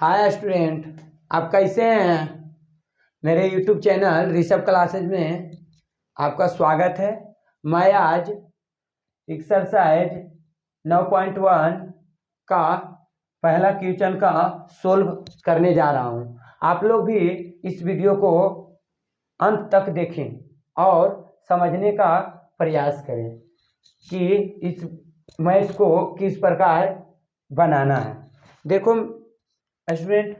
Hi student, आप कैसे हैं। मेरे यूट्यूब चैनल ऋषभ क्लासेज में आपका स्वागत है। मैं आज एक्सरसाइज 9.1 का पहला क्वेश्चन का सोल्व करने जा रहा हूं। आप लोग भी इस वीडियो को अंत तक देखें और समझने का प्रयास करें कि इस मैथ को किस प्रकार बनाना है। देखो स्टूडेंट,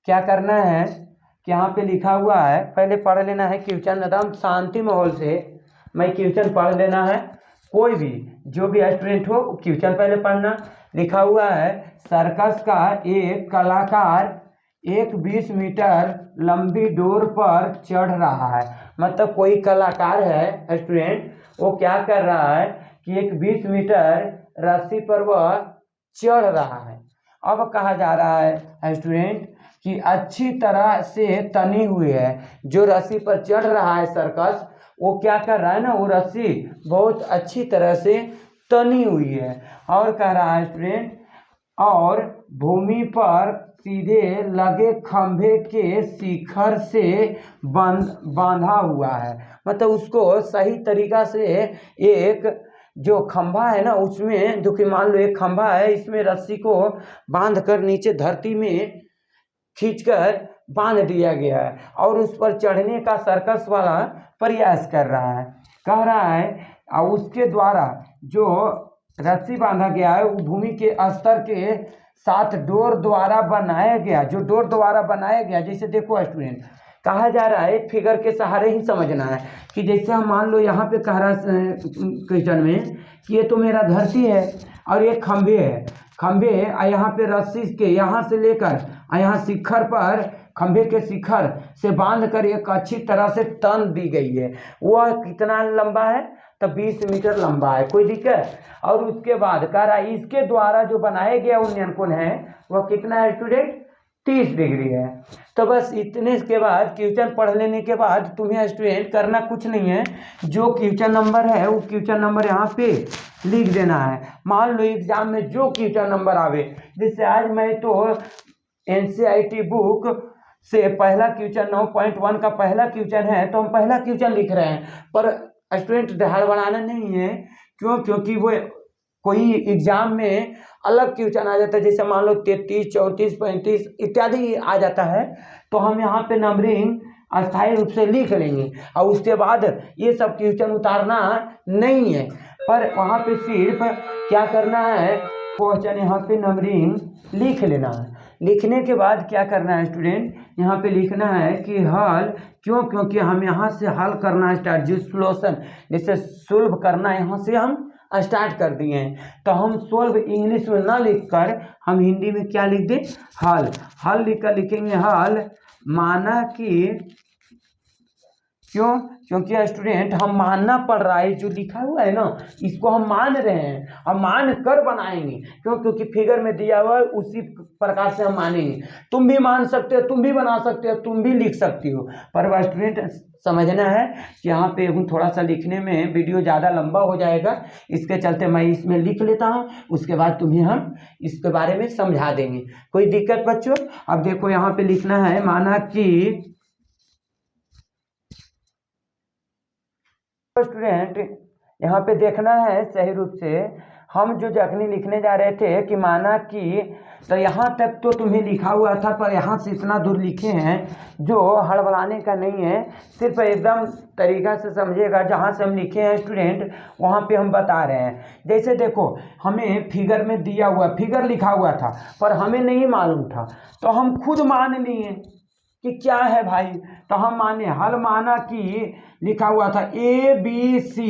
क्या करना है कि यहाँ पे लिखा हुआ है, पहले पढ़ लेना है क्वेश्चन। एकदम शांति माहौल से मैं क्वेश्चन पढ़ लेना है। कोई भी जो भी स्टूडेंट हो क्वेश्चन पहले पढ़ना। लिखा हुआ है, सर्कस का एक कलाकार एक 20 मीटर लंबी डोर पर चढ़ रहा है। मतलब कोई कलाकार है स्टूडेंट, वो क्या कर रहा है कि एक 20 मीटर रस्सी पर वह चढ़ रहा है। अब कहा जा रहा है स्टूडेंट कि अच्छी तरह से तनी हुई है। जो रस्सी पर चढ़ रहा है सर्कस, वो क्या कर रहा है ना, वो रस्सी बहुत अच्छी तरह से तनी हुई है। और कह रहा है स्टूडेंट, और भूमि पर सीधे लगे खंभे के शिखर से बांधा हुआ है। मतलब उसको सही तरीका से एक जो खंभा है ना, उसमें जो कि मान लो एक खंभा है, इसमें रस्सी को बांध कर नीचे धरती में खींचकर बांध दिया गया है और उस पर चढ़ने का सर्कस वाला प्रयास कर रहा है। कह रहा है और उसके द्वारा जो रस्सी बांधा गया है वो भूमि के स्तर के साथ डोर द्वारा बनाया गया। जो डोर द्वारा बनाया गया, जैसे देखो स्टूडेंट, कहा जा रहा है फिगर के सहारे ही समझना है कि जैसे हम मान लो यहाँ पे कह रहा है क्वेश्चन में कि ये तो मेरा धरती है और ये खंभे है। खंभे यहाँ पे रस्सी के यहाँ से लेकर यहाँ शिखर पर खंभे के शिखर से बांध कर एक अच्छी तरह से तन दी गई है। वह कितना लंबा है, तो 20 मीटर लंबा है। कोई दिक्कत। और उसके बाद कह रहा है इसके द्वारा जो बनाया गया उन्नयन कोण है वह कितना है स्टूडेंट, 30 डिग्री है। तो बस इतने के बाद क्वेश्चन पढ़ लेने के बाद तुम्हें स्टूडेंट करना कुछ नहीं है। जो क्वेश्चन नंबर है वो क्वेश्चन नंबर यहाँ पे लिख देना है। मान लो एग्जाम में जो क्वेश्चन नंबर आवे, जैसे आज मैं तो NCERT बुक से पहला क्वेश्चन 9.1 का पहला क्वेश्चन है, तो हम पहला क्वेश्चन लिख रहे हैं। पर स्टूडेंट हड़बड़ाना नहीं है। क्यों? क्योंकि वो कोई एग्जाम में अलग क्वेश्चन आ जाता है, जैसे मान लो 33, 34, 35 इत्यादि आ जाता है, तो हम यहाँ पे नंबरिंग अस्थायी रूप से लिख लेंगे और उसके बाद ये सब क्वेश्चन उतारना नहीं है। पर वहाँ पे सिर्फ क्या करना है, क्वेश्चन यहाँ पे नंबरिंग लिख लेना है। लिखने के बाद क्या करना है स्टूडेंट, यहाँ पे लिखना है कि हल। क्यों? क्योंकि हम यहाँ से हल करना स्टार्ट, जो सोल्यूशन जैसे सोल्व करना यहाँ से हम स्टार्ट कर दिए हैं। तो हम सोल्व इंग्लिश में ना लिखकर हम हिंदी में क्या लिख दें, हल। हल लिखकर लिखेंगे हल, माना कि क्यों? क्योंकि स्टूडेंट हम मानना पड़ रहा है, जो लिखा हुआ है ना इसको हम मान रहे हैं और मान कर बनाएंगे। क्यों? क्योंकि फिगर में दिया हुआ है उसी प्रकार से हम मानेंगे। तुम भी मान सकते हो, तुम भी बना सकते हो, तुम भी लिख सकती हो। पर वह स्टूडेंट समझना है कि यहाँ पे थोड़ा सा लिखने में वीडियो ज़्यादा लंबा हो जाएगा, इसके चलते मैं इसमें लिख लेता हूँ, उसके बाद तुम्हें हम इसके बारे में समझा देंगे। कोई दिक्कत बच्चों? अब देखो यहाँ पे लिखना है, माना कि स्टूडेंट यहाँ पे देखना है सही रूप से। हम जो जखनी लिखने जा रहे थे कि माना कि, तो यहाँ तक तो तुम्हें लिखा हुआ था, पर यहाँ से इतना दूर लिखे हैं जो हड़बड़ाने का नहीं है। सिर्फ एकदम तरीका से समझिएगा। जहाँ से हम लिखे हैं स्टूडेंट वहाँ पे हम बता रहे हैं। जैसे देखो, हमें फिगर में दिया हुआ, फिगर लिखा हुआ था पर हमें नहीं मालूम था, तो हम खुद मान लिए कि क्या है भाई, तो हम माने हल। माना कि लिखा हुआ था ABC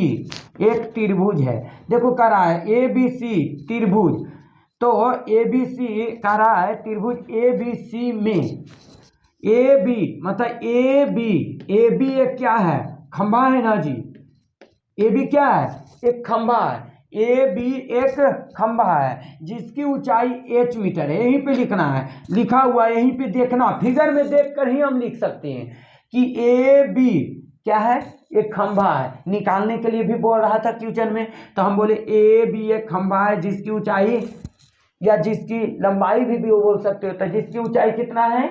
एक त्रिभुज है। देखो कह रहा है ABC त्रिभुज, तो ABC कह रहा है त्रिभुज ABC में AB मतलब AB एक क्या है, खंभा है ना जी। AB क्या है, एक खंभा है। AB एक खंभा है जिसकी ऊंचाई h मीटर है। यहीं पे लिखना है, लिखा हुआ है यहीं पे देखना। फिगर में देखकर ही हम लिख सकते हैं कि AB क्या है, एक खंभा है। निकालने के लिए भी बोल रहा था क्वेश्चन में, तो हम बोले AB एक खंभा है जिसकी ऊंचाई या जिसकी लंबाई भी बोल सकते हो, तो जिसकी ऊंचाई कितना है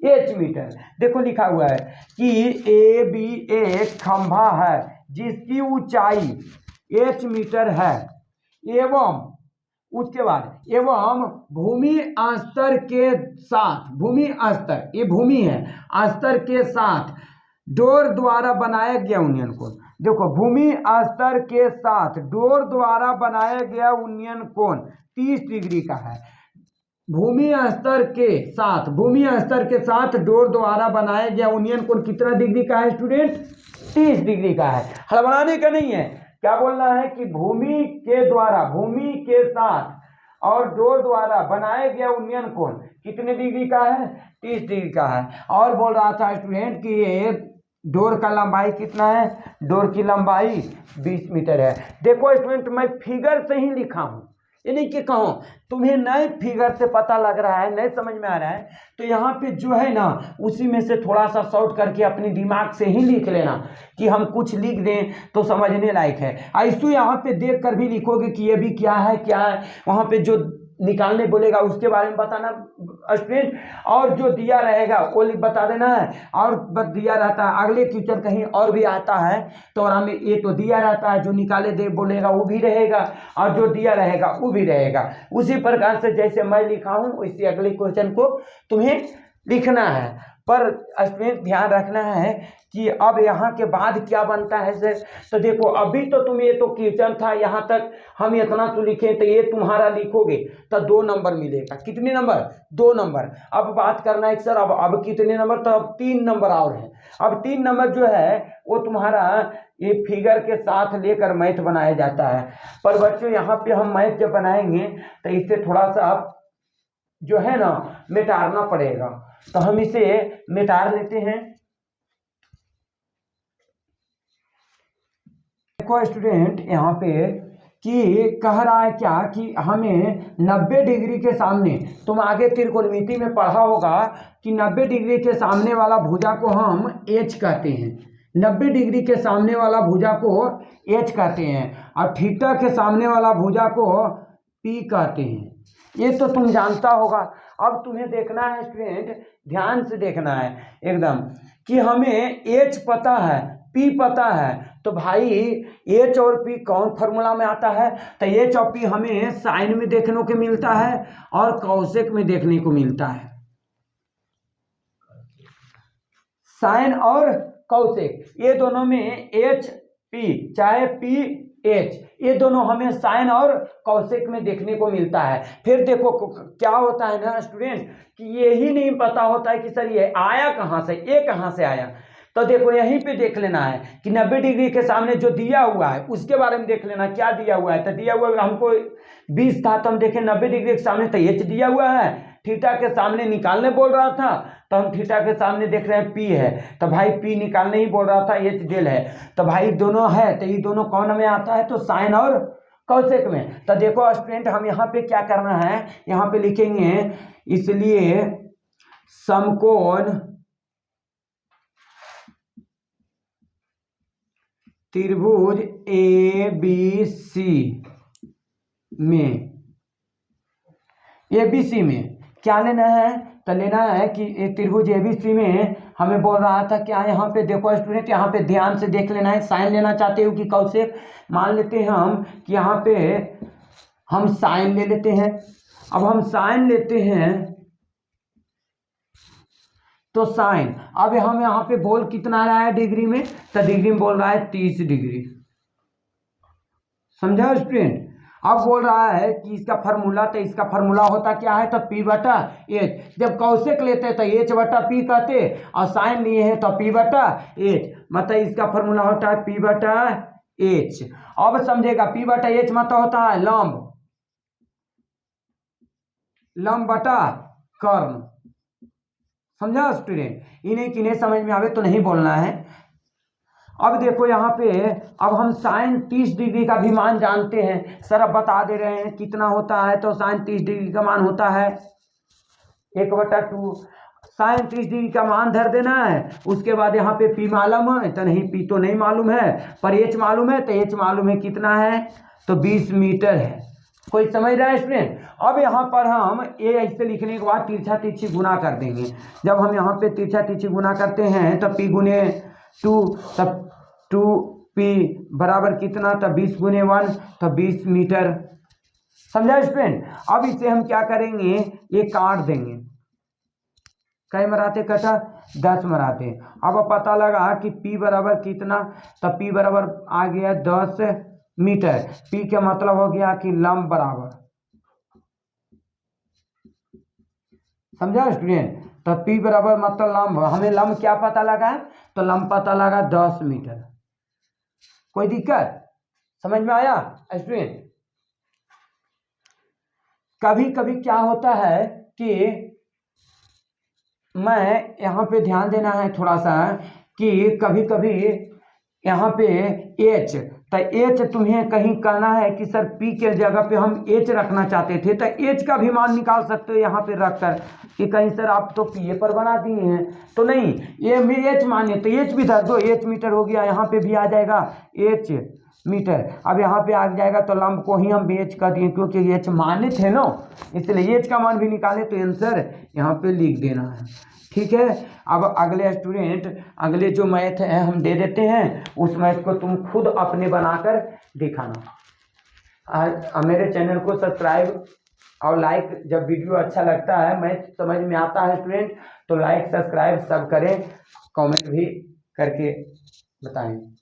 h मीटर। देखो लिखा हुआ है कि ए बी एक खंभा है जिसकी ऊंचाई h मीटर है एवं उसके बाद एवं भूमि स्तर के साथ, भूमि स्तर, ये भूमि है, स्तर के साथ डोर द्वारा बनाया गया उन्नयन कोण। देखो भूमि स्तर के साथ डोर द्वारा बनाया गया उन्नयन कोण 30 डिग्री का है। भूमि स्तर के साथ, भूमि स्तर के साथ डोर द्वारा बनाया गया उन्नयन कोण कितना डिग्री का है स्टूडेंट? 30 डिग्री का है। हड़बड़ाने का नहीं है, क्या बोलना है कि भूमि के द्वारा, भूमि के साथ और डोर द्वारा बनाया गया उन्नयन कोण कितने डिग्री का है? 30 डिग्री का है। और बोल रहा था स्टूडेंट कि ये डोर का लंबाई कितना है? डोर की लंबाई 20 मीटर है। देखो स्टूडेंट मैं फिगर से ही लिखा हूँ, ये नहीं कि कहूँ तुम्हें नए फिगर से पता लग रहा है, नए समझ में आ रहा है, तो यहाँ पे जो है ना उसी में से थोड़ा सा शॉर्ट करके अपने दिमाग से ही लिख लेना कि हम कुछ लिख दें तो समझने लायक है। ऐसे यहाँ पे देख कर भी लिखोगे कि ये भी क्या है क्या है, वहाँ पे जो निकालने बोलेगा उसके बारे में बताना स्टूडेंट, और जो दिया रहेगा वो बता देना है। और बस दिया रहता है, अगले क्वेश्चन कहीं और भी आता है तो हमें ये तो दिया रहता है, जो निकाले दे बोलेगा वो भी रहेगा और जो दिया रहेगा वो भी रहेगा। उसी प्रकार से जैसे मैं लिखा हूँ वैसे अगले क्वेश्चन को तुम्हें लिखना है। पर स्टूडेंट ध्यान रखना है कि अब यहाँ के बाद क्या बनता है सर। तो देखो अभी तो तुम ये तो क्वेश्चन था यहाँ तक हम इतना तो लिखे, तो ये तुम्हारा लिखोगे तो 2 नंबर मिलेगा। कितने नंबर? 2 नंबर। अब बात करना है सर अब कितने नंबर? तो अब 3 नंबर और हैं। अब 3 नंबर जो है वो तुम्हारा ये फिगर के साथ लेकर मैथ बनाया जाता है। पर बच्चों यहाँ पे हम मैथ जब बनाएंगे तो इससे थोड़ा सा जो है ना मिटारना पड़ेगा, तो हम इसे मिटार लेते हैं। देखो स्टूडेंट यहाँ पे कि कह रहा है क्या कि हमें 90 डिग्री के सामने, तुम आगे त्रिकोणमिति में पढ़ा होगा कि 90 डिग्री के सामने वाला भुजा को हम एच कहते हैं। 90 डिग्री के सामने वाला भुजा को एच कहते हैं और थीटा के सामने वाला भुजा को पी कहते हैं। ये तो तुम जानता होगा। अब तुम्हें देखना है स्टूडेंट, ध्यान से देखना है एकदम, कि हमें एच पता है, पी पता है, तो भाई एच और पी कौन फॉर्मूला में आता है? तो एच और पी हमें साइन में देखने को मिलता है और कौशिक में देखने को मिलता है। साइन और कौशिक ये दोनों में एच पी चाहे पी एच, ये दोनों हमें साइन और कौशिक में देखने को मिलता है। फिर देखो क्या होता है ना स्टूडेंट कि ये ही नहीं पता होता है कि सर ये आया कहाँ से, ये कहाँ से आया। तो देखो यहीं पे देख लेना है कि 90 डिग्री के सामने जो दिया हुआ है उसके बारे में देख लेना क्या दिया हुआ है। तो दिया हुआ हमको 20 था, तो हम देखें 90 डिग्री के सामने तो एच दिया हुआ है, थीटा के सामने निकालने बोल रहा था तो हम थीटा के सामने देख रहे हैं पी है, तो भाई पी निकालने ही बोल रहा था, एच डेल है, तो भाई दोनों है, तो ये दोनों कौन में आता है? तो साइन और कौशिक में। तो देखो स्टूडेंट हम यहाँ पे क्या करना है, यहाँ पे लिखेंगे इसलिए समकोण त्रिभुज ए बी सी में, एबीसी में क्या लेना है? तो लेना है कि त्रिभुज एबीसी में हमें बोल रहा था क्या, यहाँ पे देखो स्टूडेंट यहाँ पे ध्यान से देख लेना है। साइन लेना चाहते हो कि कौशिक? मान लेते हैं हम कि यहाँ पे हम साइन ले लेते हैं। अब हम साइन लेते हैं तो साइन, अब हम यहाँ पे बोल कितना रहा है डिग्री में? तो डिग्री में बोल रहा है 30 डिग्री। समझा स्टूडेंट? अब बोल रहा है कि इसका फार्मूला, तो इसका फार्मूला होता क्या है? तो पी बटा एच। जब कौशिक लेते तो एच बटा पी कहते और साइन लिए हैं तो पी बटा एच, मतलब इसका फार्मूला होता है पी बटा एच। अब समझेगा पी बटा एच मतलब होता है लंब, लंब बटा कर्ण। समझा स्टूडेंट? इन्हें किन्हें समझ में आवे तो नहीं बोलना है। अब देखो यहाँ पे अब हम साइन 30 डिग्री का भी मान जानते हैं सर, अब बता दे रहे हैं कितना होता है। तो साइन 30 डिग्री का मान होता है 1/2। साइन 30 डिग्री का मान धर देना है। उसके बाद यहाँ पे पी मालूम है तो नहीं, पी तो नहीं मालूम है, पर एच मालूम है, तो एच मालूम है कितना है? तो 20 मीटर है। कोई समझ रहा है स्टूडेंट। अब यहाँ पर हम ए ऐसे लिखने के बाद तिरछा तिरछी गुना कर देंगे। जब हम यहाँ पे तिरछा तिरछी गुना करते हैं तब पी गुने 2, तब 2p बराबर कितना, तब 20 गुने 1 तब 20 मीटर। समझा स्टूडेंट। अब इसे हम क्या करेंगे, ये काट देंगे। कई मराते कटा, 10 मराते। अब पता लगा कि p बराबर कितना, तब p बराबर आ गया 10 मीटर। p का मतलब हो गया कि लंब बराबर, समझा स्टूडेंट। तब p बराबर मतलब लंब, हमें लंब क्या पता लगा, तो लंब पता लगा 10 मीटर। कोई दिक्कत, समझ में आया स्टूडेंट। कभी कभी क्या होता है कि मैं यहाँ पे ध्यान देना है थोड़ा सा, कि कभी कभी यहाँ पे h, तो h तुम्हें कहीं कहना है कि सर p के जगह पे हम h रखना चाहते थे, तो h का भी मान निकाल सकते हो यहाँ पे रख कर, कि कहीं सर आप तो p पर बना दिए हैं, तो नहीं, ये h मानिए तो h भी धर दो, h मीटर हो गया, यहाँ पे भी आ जाएगा h मीटर। अब यहाँ पे आ जाएगा तो लंब को ही हम h कर दिए, क्योंकि h माने थे ना, इसलिए h का मान भी निकाले, तो आंसर यहाँ पे लिख देना है। ठीक है। अब अगले स्टूडेंट, अगले जो मैथ है हम दे देते हैं, उस मैथ को तुम खुद अपने बनाकर दिखाना। मेरे चैनल को सब्सक्राइब और लाइक, जब वीडियो अच्छा लगता है, मैथ समझ में आता है स्टूडेंट, तो लाइक सब्सक्राइब सब करें, कमेंट भी करके बताएं।